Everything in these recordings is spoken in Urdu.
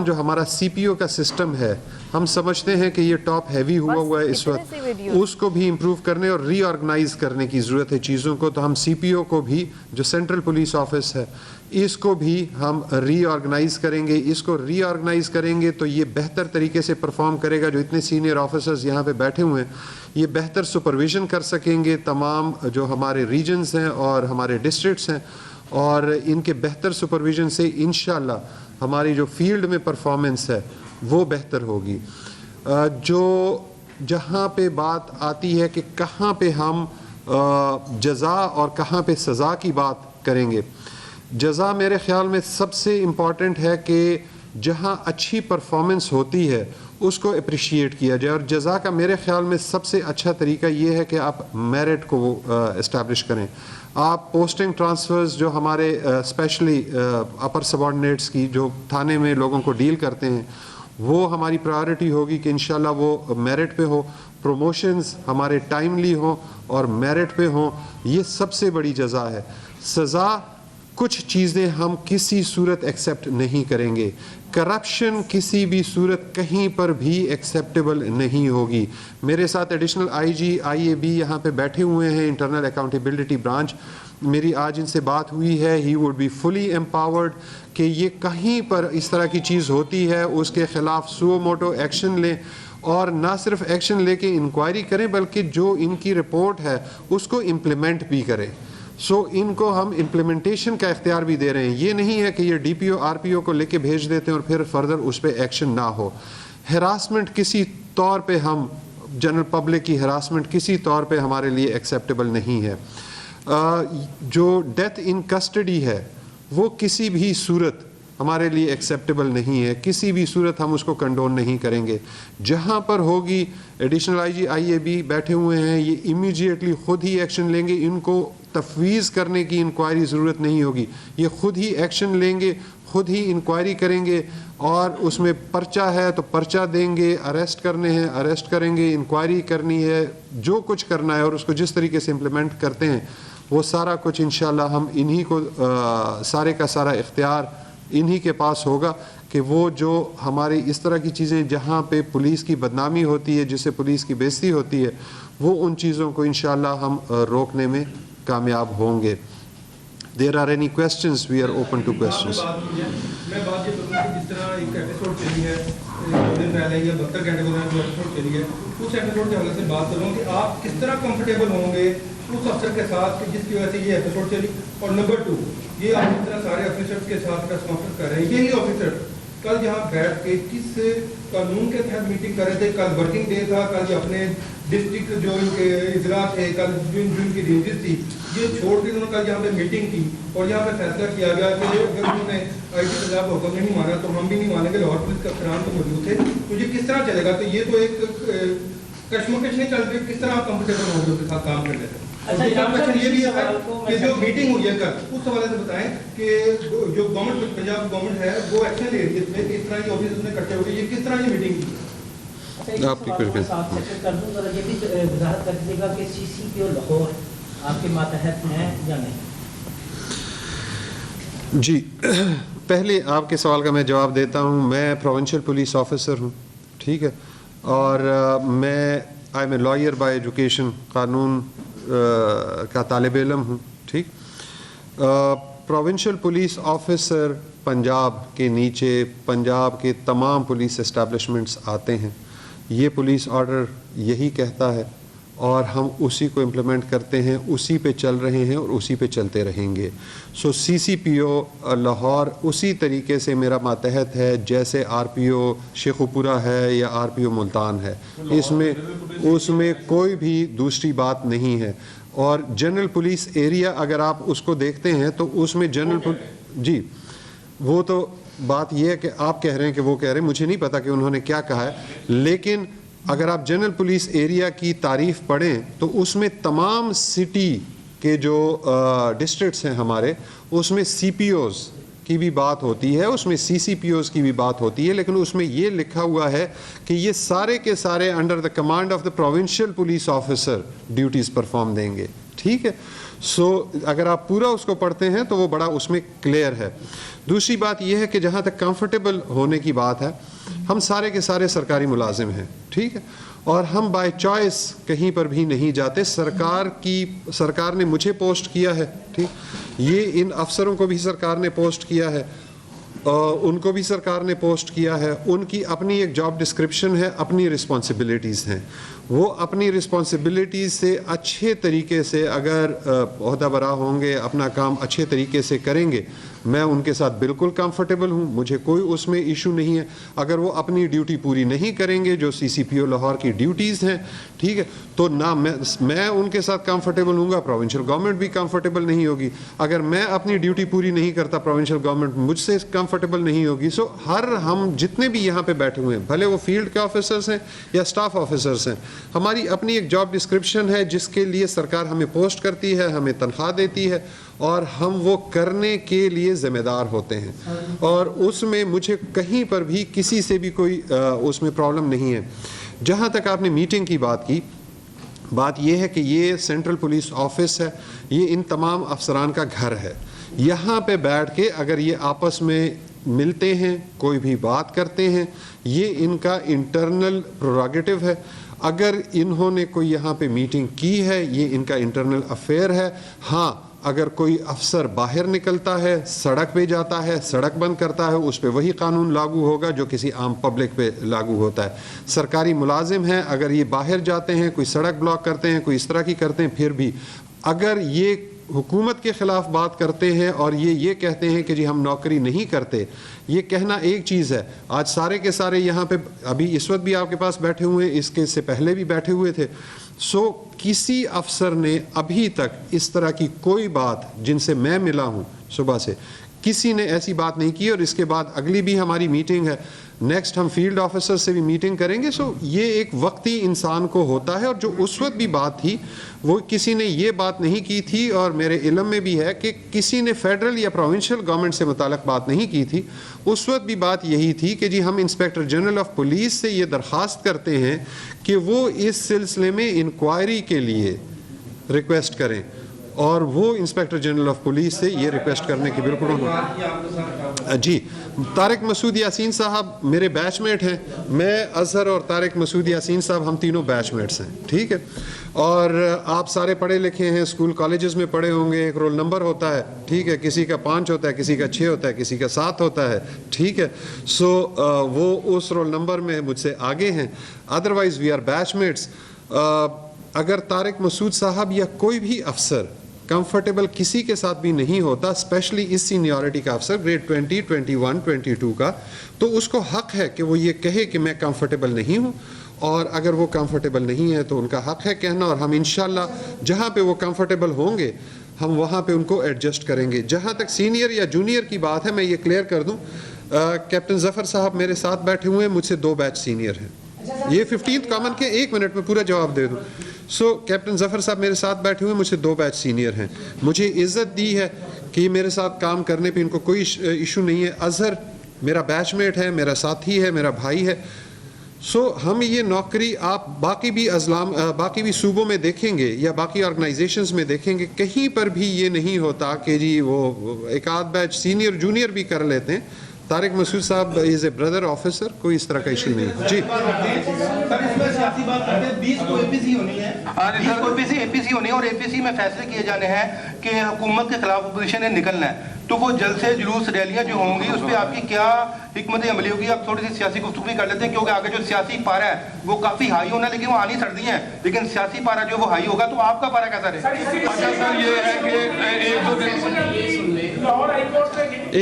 جو ہمارا سی پی او کا سسٹم ہے، ہم سمجھتے ہیں کہ یہ ٹاپ ہیوی ہوا ہے اس وقت، اس کو بھی امپروو کرنے اور ری آرگنائز کرنے کی ضرورت ہے چیزوں کو. تو ہم سی پی او کو بھی، جو سینٹرل پولیس آفس ہے، اس کو بھی ہم ری آرگنائز کریں گے. اس کو ری آرگنائز کریں گے تو یہ بہتر طریقے سے پرفارم کرے گا. جو اتنے سینئر آفیسرز یہاں پہ بیٹھے ہوئے ہیں، یہ بہتر سپرویژن کر سکیں گے تمام جو ہمارے ریجنز ہیں اور ہمارے ڈسٹرکٹس ہیں، اور ان کے بہتر سپرویژن سے انشاءاللہ ہماری جو فیلڈ میں پرفارمنس ہے وہ بہتر ہوگی. جو جہاں پہ بات آتی ہے کہ کہاں پہ ہم جزا اور کہاں پہ سزا کی بات کریں گے، جزا میرے خیال میں سب سے امپورٹنٹ ہے کہ جہاں اچھی پرفارمنس ہوتی ہے اس کو اپریشیٹ کیا جائے. اور جزا کا میرے خیال میں سب سے اچھا طریقہ یہ ہے کہ آپ میرٹ کو اسٹیبلش کریں. آپ پوسٹنگ ٹرانسفرز جو ہمارے اسپیشلی اپر سبارڈینیٹس کی جو تھانے میں لوگوں کو ڈیل کرتے ہیں، وہ ہماری پرائیورٹی ہوگی کہ انشاءاللہ وہ میرٹ پہ ہو. پروموشنز ہمارے ٹائملی ہوں اور میرٹ پہ ہوں. یہ سب سے بڑی جزا ہے. سزا کچھ چیزیں ہم کسی صورت ایکسیپٹ نہیں کریں گے. کرپشن کسی بھی صورت کہیں پر بھی ایکسیپٹیبل نہیں ہوگی. میرے ساتھ additional I G I a be یہاں پہ بیٹھے ہوئے ہیں، انٹرنل اکاؤنٹیبلٹی برانچ. میری آج ان سے بات ہوئی ہے. He would be fully empowered کہ یہ کہیں پر اس طرح کی چیز ہوتی ہے اس کے خلاف سو موٹو ایکشن لیں، اور نہ صرف ایکشن لے کے انکوائری کریں بلکہ جو ان کی رپورٹ ہے اس کو امپلیمنٹ بھی کریں. سو ان کو ہم امپلیمنٹیشن کا اختیار بھی دے رہے ہیں. یہ نہیں ہے کہ یہ D P O R P او کو لے کے بھیج دیتے ہیں اور پھر فردر اس پہ ایکشن نہ ہو. ہراسمنٹ کسی طور پہ ہم جنرل پبلک کی ہراسمنٹ کسی طور پہ ہمارے لیے ایکسیپٹیبل نہیں ہے. جو ڈیتھ ان کسٹڈی ہے وہ کسی بھی صورت ہمارے لیے ایکسیپٹیبل نہیں ہے. کسی بھی صورت ہم اس کو کنڈون نہیں کریں گے. جہاں پر ہوگی additional I G I a be بیٹھے ہوئے ہیں، یہ امیڈیٹلی خود ہی ایکشن لیں گے. ان کو تفویض کرنے کی انکوائری ضرورت نہیں ہوگی. یہ خود ہی ایکشن لیں گے، خود ہی انکوائری کریں گے، اور اس میں پرچہ ہے تو پرچہ دیں گے، اریسٹ کرنے ہیں اریسٹ کریں گے، انکوائری کرنی ہے، جو کچھ کرنا ہے اور اس کو جس طریقے سے امپلیمنٹ کرتے ہیں وہ سارا کچھ انشاءاللہ ہم انہی کو سارے کا سارا اختیار انہی کے پاس ہوگا کہ وہ جو ہماری اس طرح کی چیزیں جہاں پہ پولیس کی بدنامی ہوتی ہے، جس سے پولیس کی بے عزتی ہوتی ہے، وہ ان چیزوں کو انشاءاللہ ہم روکنے میں کامیاب ہوں گے. There are any questions? We are open to questions. میں بات یہ کروں کہ جس طرح ایک ایپیسوڈ چلی ہے 2 دن پہلے یا 72 گھنٹے پہلے جو ایپیسوڈ چلی ہے، اس ایپیسوڈ کے حوالے سے بات کروں کہ آپ کس طرح کمفرٹیبل ہوں گے اس افسر کے ساتھ کہ جس کی وجہ سے یہ ایپیسوڈ چلی. اور نمبر 2، یہ آپ جس طرح سارے آفیسرس کے ساتھ پریس کانفرنس کر رہے ہیں، یہی آفیسر کل یہاں بیٹھ کے کس قانون کے تحت میٹنگ کر رہے تھے. کل ورکنگ ڈے تھا، کل یہ اپنے ڈسٹرکٹ جو ان کے اضلاع تھے، کل جو ان کی ریلیجز تھی، یہ چھوڑ کے انہوں نے کل یہاں پہ میٹنگ کی اور یہاں پہ فیصلہ کیا گیا کہ اگر انہوں نے آئی ٹی پنجاب حکم نہیں مانا تو ہم بھی نہیں مانیں گے. لاہور پولیس کے افسران تو موجود تھے. تو یہ کس طرح چلے گا؟ تو یہ تو ایک کشمکش نہیں چل رہی. کس طرح آپ کمفرٹیبل ہوں گے اس کے ساتھ کام کرنے سے؟ یہ بھی ہے کہ جو میٹنگ ہوئی ہے کل، اس حوالے سے بتائیں کہ جو گورنمنٹ پنجاب گورنمنٹ ہے وہ ایکشن لے رہی ہے اس میں، اس طرح کی آفیسرز نے اکٹھے ہو گئے، یہ کس طرح کی میٹنگ کی؟ آپ کی کوئی کر دوں ذرا یہ بھی وضاحت کر دیجیے گا کہ سی سی پی او لاہور آپ کے ماتحت ہیں یا نہیں؟ جی، پہلے آپ کے سوال کا میں جواب دیتا ہوں. میں پروونشل پولیس آفیسر ہوں، ٹھیک ہے، اور میں I am a lawyer by education, قانون کا طالب علم ہوں، ٹھیک. پروونشل پولیس آفیسر پنجاب کے نیچے پنجاب کے تمام پولیس اسٹیبلشمنٹس آتے ہیں. یہ پولیس آرڈر یہی کہتا ہے اور ہم اسی کو امپلیمنٹ کرتے ہیں، اسی پہ چل رہے ہیں اور اسی پہ چلتے رہیں گے. سو سی سی پی او لاہور اسی طریقے سے میرا ماتحت ہے جیسے آر پی او شیخوپورہ ہے یا آر پی او ملتان ہے. اس میں کوئی بھی دوسری بات نہیں ہے. اور جنرل پولیس ایریا اگر آپ اس کو دیکھتے ہیں تو اس میں جی، وہ تو بات یہ ہے کہ آپ کہہ رہے ہیں کہ وہ کہہ رہے ہیں، مجھے نہیں پتا کہ انہوں نے کیا کہا ہے، لیکن اگر آپ جنرل پولیس ایریا کی تعریف پڑھیں تو اس میں تمام سٹی کے جو ڈسٹرکٹس ہیں ہمارے، اس میں سی پی اوز کی بھی بات ہوتی ہے، اس میں سی سی پی اوز کی بھی بات ہوتی ہے، لیکن اس میں یہ لکھا ہوا ہے کہ یہ سارے کے سارے under the command of the provincial police officer duties perform دیں گے، ٹھیک ہے. سو اگر آپ پورا اس کو پڑھتے ہیں تو وہ بڑا اس میں کلیئر ہے. دوسری بات یہ ہے کہ جہاں تک کمفرٹیبل ہونے کی بات ہے, ہم سارے کے سارے سرکاری ملازم ہیں, ٹھیک ہے, اور ہم بائی چوائس کہیں پر بھی نہیں جاتے. سرکار نے مجھے پوسٹ کیا ہے, ٹھیک, یہ ان افسروں کو بھی سرکار نے پوسٹ کیا ہے, ان کو بھی سرکار نے پوسٹ کیا ہے. ان کی اپنی ایک جاب ڈسکرپشن ہے, اپنی رسپانسبلٹیز ہیں. وہ اپنی رسپانسبلٹیز سے اچھے طریقے سے اگر عہدہ برا ہوں گے, اپنا کام اچھے طریقے سے کریں گے, میں ان کے ساتھ بالکل کمفرٹیبل ہوں, مجھے کوئی اس میں ایشو نہیں ہے. اگر وہ اپنی ڈیوٹی پوری نہیں کریں گے جو CCPO لاہور کی ڈیوٹیز ہیں, ٹھیک ہے, تو نہ میں ان کے ساتھ کمفرٹیبل ہوں گا, پروونشل گورنمنٹ بھی کمفرٹیبل نہیں ہوگی. اگر میں اپنی ڈیوٹی پوری نہیں کرتا, پروونشل گورنمنٹ مجھ سے کمفرٹیبل نہیں ہوگی. سو ہم جتنے بھی یہاں پہ بیٹھے ہوئے ہیں, بھلے وہ فیلڈ کے آفیسرز ہیں یا اسٹاف آفیسرز ہیں, ہماری اپنی ایک جاب ڈسکرپشن ہے جس کے لیے سرکار ہمیں پوسٹ کرتی ہے, ہمیں تنخواہ دیتی ہے, اور ہم وہ کرنے کے لیے ذمہ دار ہوتے ہیں. اور اس میں مجھے کہیں پر بھی کسی سے بھی کوئی اس میں پرابلم نہیں ہے. جہاں تک آپ نے میٹنگ کی بات کی, بات یہ ہے کہ یہ سینٹرل پولیس آفس ہے, یہ ان تمام افسران کا گھر ہے. یہاں پہ بیٹھ کے اگر یہ آپس میں ملتے ہیں, کوئی بھی بات کرتے ہیں, یہ ان کا انٹرنل پروگیٹو ہے. اگر انہوں نے کوئی یہاں پہ میٹنگ کی ہے, یہ ان کا انٹرنل افیئر ہے. ہاں, اگر کوئی افسر باہر نکلتا ہے, سڑک پہ جاتا ہے, سڑک بند کرتا ہے, اس پہ وہی قانون لاگو ہوگا جو کسی عام پبلک پہ لاگو ہوتا ہے. سرکاری ملازم ہیں, اگر یہ باہر جاتے ہیں, کوئی سڑک بلاک کرتے ہیں, کوئی اس طرح کی کرتے ہیں, پھر بھی اگر یہ حکومت کے خلاف بات کرتے ہیں اور یہ کہتے ہیں کہ جی ہم نوکری نہیں کرتے, یہ کہنا ایک چیز ہے. آج سارے کے سارے یہاں پہ ابھی اس وقت بھی آپ کے پاس بیٹھے ہوئے ہیں, اس کے سے پہلے بھی بیٹھے ہوئے تھے. سو کسی افسر نے ابھی تک اس طرح کی کوئی بات, جن سے میں ملا ہوں صبح سے, کسی نے ایسی بات نہیں کی. اور اس کے بعد اگلی بھی ہماری میٹنگ ہے, نیکسٹ ہم فیلڈ آفیسر سے بھی میٹنگ کریں گے. سو یہ ایک وقتی انسان کو ہوتا ہے, اور جو اس وقت بھی بات تھی وہ کسی نے یہ بات نہیں کی تھی, اور میرے علم میں بھی ہے کہ کسی نے فیڈرل یا پروونشل گورنمنٹ سے متعلق بات نہیں کی تھی. اس وقت بھی بات یہی تھی کہ جی ہم انسپیکٹر جنرل آف پولیس سے یہ درخواست کرتے ہیں کہ وہ اس سلسلے میں انکوائری کے لیے ریکویسٹ کریں, اور وہ انسپیکٹر جنرل آف پولیس سے یہ ریکویسٹ کرنے کی بالکل. جی, طارق مسعود یاسین صاحب میرے بیچ میٹ ہیں. میں, اظہر اور طارق مسعود یاسین صاحب ہم تینوں بیچ میٹس ہیں, ٹھیک ہے. اور آپ سارے پڑھے لکھے ہیں, اسکول کالجز میں پڑھے ہوں گے. ایک رول نمبر ہوتا ہے, ٹھیک ہے, کسی کا 5 ہوتا ہے, کسی کا 6 ہوتا ہے, کسی کا 7 ہوتا ہے, ٹھیک ہے. سو وہ اس رول نمبر میں مجھ سے آگے ہیں. Otherwise we are batchmates. اگر طارق مسعود صاحب یا کوئی بھی افسر کمفرٹیبل کسی کے ساتھ بھی نہیں ہوتا, اسپیشلی اس سینیورٹی کا افسر گریڈ 20, 21, 22 کا, تو اس کو حق ہے کہ وہ یہ کہے کہ میں کمفرٹیبل نہیں ہوں. اور اگر وہ کمفرٹیبل نہیں ہے تو ان کا حق ہے کہنا, اور ہم انشاءاللہ جہاں پہ وہ کمفرٹیبل ہوں گے ہم وہاں پہ ان کو ایڈجسٹ کریں گے. جہاں تک سینئر یا جونیئر کی بات ہے, میں یہ کلیئر کر دوں, کیپٹن ظفر صاحب میرے ساتھ بیٹھے ہوئے ہیں, مجھ سے 2 بیچ سینئر ہیں. یہ 15th کامن کے 1 منٹ میں پورا جواب دے دوں. سو کیپٹن ظفر صاحب میرے ساتھ بیٹھے ہوئے, مجھ سے 2 بیچ سینئر ہیں. مجھے عزت دی ہے کہ یہ میرے ساتھ کام کرنے پہ ان کو کوئی ایشو نہیں ہے. اظہر میرا بیچ میٹ ہے, میرا ساتھی ہے, میرا بھائی ہے. سو ہم یہ نوکری آپ باقی بھی صوبوں میں دیکھیں گے یا باقی آرگنائزیشنز میں دیکھیں گے, کہیں پر بھی یہ نہیں ہوتا کہ جی وہ ایک آدھ بیچ سینئر جونیئر بھی کر لیتے ہیں. طارق مسعود صاحب از اے بردر آفیسر, کوئی اس طرح کا ایشو نہیں ہے. جی, سر اس میں سیاسی بات کرتے ہیں, 20 کو APC ہونی ہے, 20 کو APC ہونی ہے, اور APC میں فیصلے کیے جانے ہیں کہ حکومت کے خلاف اپوزیشن نے نکلنا ہے. تو وہ جلسے جلوس ریلیاں جو ہوں گی اس پہ آپ کی کیا حکمت عملی ہوگی؟ آپ تھوڑی سی سیاسی گفتگو بھی کر لیتے ہیں, کیونکہ آگے جو سیاسی پارا ہے وہ کافی ہائی ہونا ہے, لیکن وہ آنی سردی ہیں, لیکن سیاسی پارا جو وہ ہائی ہوگا, تو آپ کا پارا کیسا رہے؟ سر یہ ہے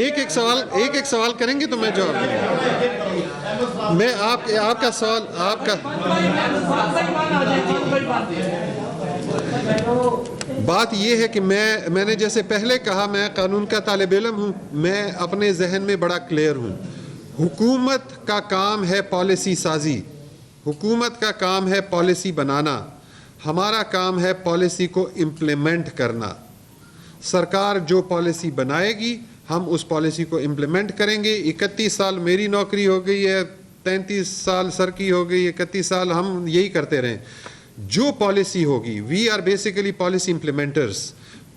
کہ ایک سوال کریں گے تو میں جواب دوں گا. میں آپ کا سوال بات یہ ہے کہ میں نے جیسے پہلے کہا, میں قانون کا طالب علم ہوں, میں اپنے ذہن میں بڑا کلیئر ہوں. حکومت کا کام ہے پالیسی سازی, حکومت کا کام ہے پالیسی بنانا, ہمارا کام ہے پالیسی کو امپلیمنٹ کرنا. سرکار جو پالیسی بنائے گی ہم اس پالیسی کو امپلیمنٹ کریں گے. 31 سال میری نوکری ہو گئی ہے, 33 سال سر کی ہو گئی, 31 سال ہم یہی کرتے رہیں. جو پالیسی ہوگی, we are basically policy implementers.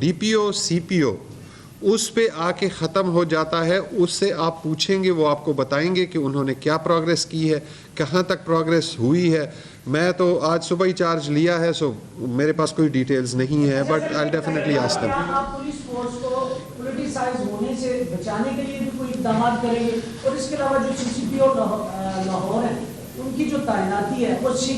DPO CPO اس پہ آ کے ختم ہو جاتا ہے. اس سے آپ پوچھیں گے, وہ آپ کو بتائیں گے کہ انہوں نے کیا پروگریس کی ہے, کہاں تک پروگریس ہوئی ہے. میں تو آج صبح ہی چارج لیا ہے, سو میرے پاس کوئی ڈیٹیلز نہیں ہے, but I definitely ask them. آپ پولیس فورس کو پولیٹیسائز ہونے سے بچانے کے لیے بھی کوئی اقدامات کریں گے؟ اور اس کے علاوہ جو سی سی پی او لاہور ہے, ان کی جو تعیناتی ہے وہ سی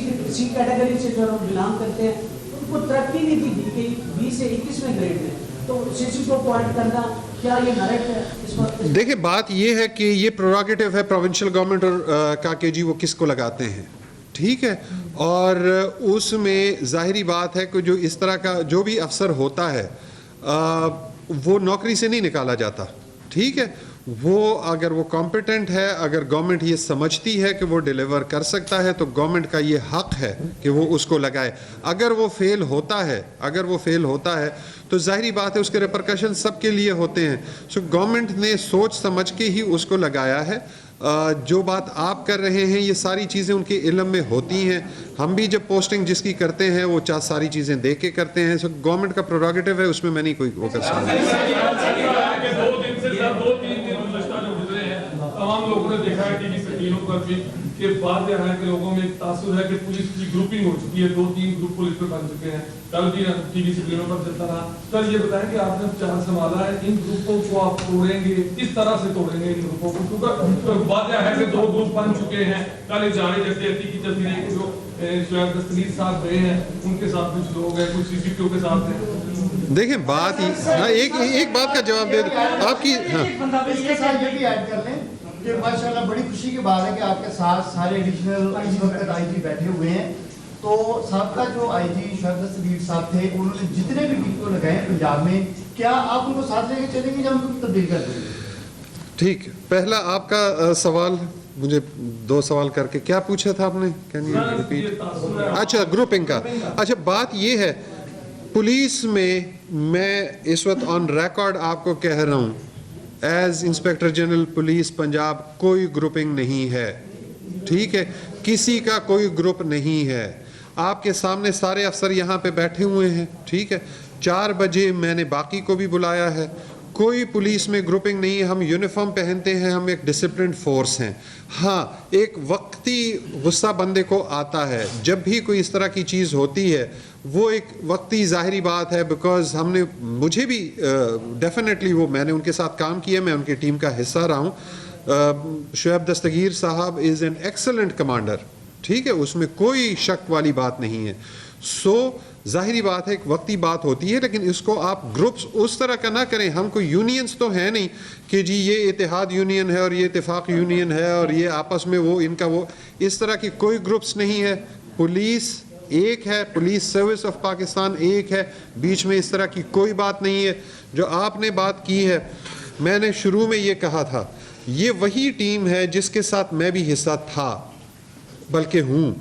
کیٹیگری سے جو بلانگ کرتے ہیں, ان کو ترقی نہیں دی گئی 20 سے 21ویں گریڈ میں, تو سی سی کو اپوائنٹ کرنا کیا یہ میرٹ ہے اس وقت؟ دیکھیں بات یہ ہے کہ یہ پروگیٹو ہے پروونشل گورنمنٹ کا کہ جی وہ کس کو لگاتے ہیں, ٹھیک ہے. اور اس میں ظاہری بات ہے کہ جو اس طرح کا جو بھی افسر ہوتا ہے وہ نوکری سے نہیں نکالا جاتا, ٹھیک ہے. وہ اگر وہ کمپیٹنٹ ہے, اگر گورنمنٹ یہ سمجھتی ہے کہ وہ ڈیلیور کر سکتا ہے, تو گورنمنٹ کا یہ حق ہے کہ وہ اس کو لگائے. اگر وہ فیل ہوتا ہے تو ظاہری بات ہے اس کے ریپرکشن سب کے لیے ہوتے ہیں. سو گورنمنٹ نے سوچ سمجھ کے ہی اس کو لگایا ہے. جو بات آپ کر رہے ہیں یہ ساری چیزیں ان کے علم میں ہوتی ہیں. ہم بھی جب پوسٹنگ جس کی کرتے ہیں وہ ساری چیزیں دیکھ کے کرتے ہیں. سو گورنمنٹ کا پروگیٹو ہے, اس میں نہیں کوئی وہ کر سکتا. تمام لوگوں نے دیکھا ہے ٹی وی سکرینوں پر بھی کہ بات یہ ہے کہ لوگوں میں ایک تاثر ہے کہ پولیس کی گروپنگ ہو چکی ہے, 2-3 گروپ پولیس میں بن چکے ہیں. کل بھی ٹی وی سکرینوں پر چلتا رہا. سر یہ بتائیں کہ آپ نے چارج سنبھالا ہے, ان گروپوں کو آپ توڑیں گے, کس طرح سے توڑیں گے ان گروپوں کو؟ کیونکہ بات یہ ہے کہ 2 گروپ بن چکے ہیں. کل جاری جہتی کی چلتی رہی کہ جو شعیب دستگیر صاحب گئے ہیں ان کے ساتھ کچھ لوگ ہیں, کچھ سی سی پی او کے ساتھ ہیں. دیکھیں بات ایک بات کا جواب دے دیں آپ کی. اس کے ساتھ یہ بھی ایڈ کر لیں کہ ماشاءاللہ بڑی خوشی کی بات ہے کہ آپ کے ساتھ سارے ایڈیشنل اس وقت آئی جی بیٹھے ہوئے ہیں. تو سابقہ جو آئی جی شعیب دستگیر صاحب تھے, انہوں نے جتنے بھی ٹیموں لگائے ہیں پنجاب میں, کیا آپ ان کو ساتھ لے کے چلیں گے یا ان کو تبدیل کر دیں گے؟ ٹھیک, پہلا آپ کا سوال, مجھے 2 سوال کر کے کیا پوچھا تھا آپ نے, کین یو ریپیٹ؟ اچھا گروپنگ کا. اچھا بات یہ ہے پولیس میں اس وقت آن ریکارڈ آپ کو کہہ رہا ہوں, as inspector general police Punjab کوئی گروپنگ نہیں ہے, ٹھیک ہے. کسی کا کوئی گروپ نہیں ہے. آپ کے سامنے سارے افسر یہاں پہ بیٹھے ہوئے ہیں, ٹھیک ہے. 4 بجے میں نے باقی کو بھی بلایا ہے. کوئی پولیس میں گروپنگ نہیں ہے. ہم یونیفارم پہنتے ہیں, ہم ایک ڈسپلنڈ فورس ہیں. ہاں ایک وقتی غصہ بندے کو آتا ہے, جب بھی کوئی اس طرح کی چیز ہوتی ہے وہ ایک وقتی ظاہری بات ہے. بیکاز مجھے بھی ڈیفینیٹلی میں نے ان کے ساتھ کام کیا, میں ان کی ٹیم کا حصہ رہا ہوں. شعیب دستگیر صاحب از این ایکسلنٹ کمانڈر, ٹھیک ہے, اس میں کوئی شک والی بات نہیں ہے. سو ظاہری بات ہے ایک وقتی بات ہوتی ہے, لیکن اس کو آپ گروپس اس طرح کا نہ کریں. ہم کوئی یونینز تو ہے نہیں کہ جی یہ اتحاد یونین ہے اور یہ اتفاق یونین ہے اور یہ آپس میں وہ ان کا وہ, اس طرح کی کوئی گروپس نہیں ہے. پولیس ایک ہے, پولیس سروس آف پاکستان ایک ہے, بیچ میں اس طرح کی کوئی بات نہیں ہے. جو آپ نے بات کی ہے, میں نے شروع میں یہ کہا تھا, یہ وہی ٹیم ہے جس کے ساتھ میں بھی حصہ تھا, بلکہ ہوں,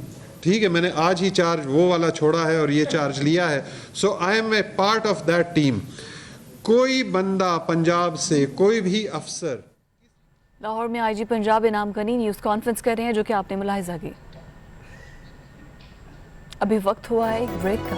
ٹھیک ہے. میں نے آج ہی چارج وہ والا چھوڑا ہے اور یہ چارج لیا ہے. So I am a part of that team. کوئی بندہ پنجاب سے, کوئی بھی افسر. لاہور میں آئی جی پنجاب انعام غنی نیوز کانفرنس کر رہے ہیں, جو کہ آپ نے ملاحظہ کی. ابھی وقت ہوا ہے ایک بریک کا.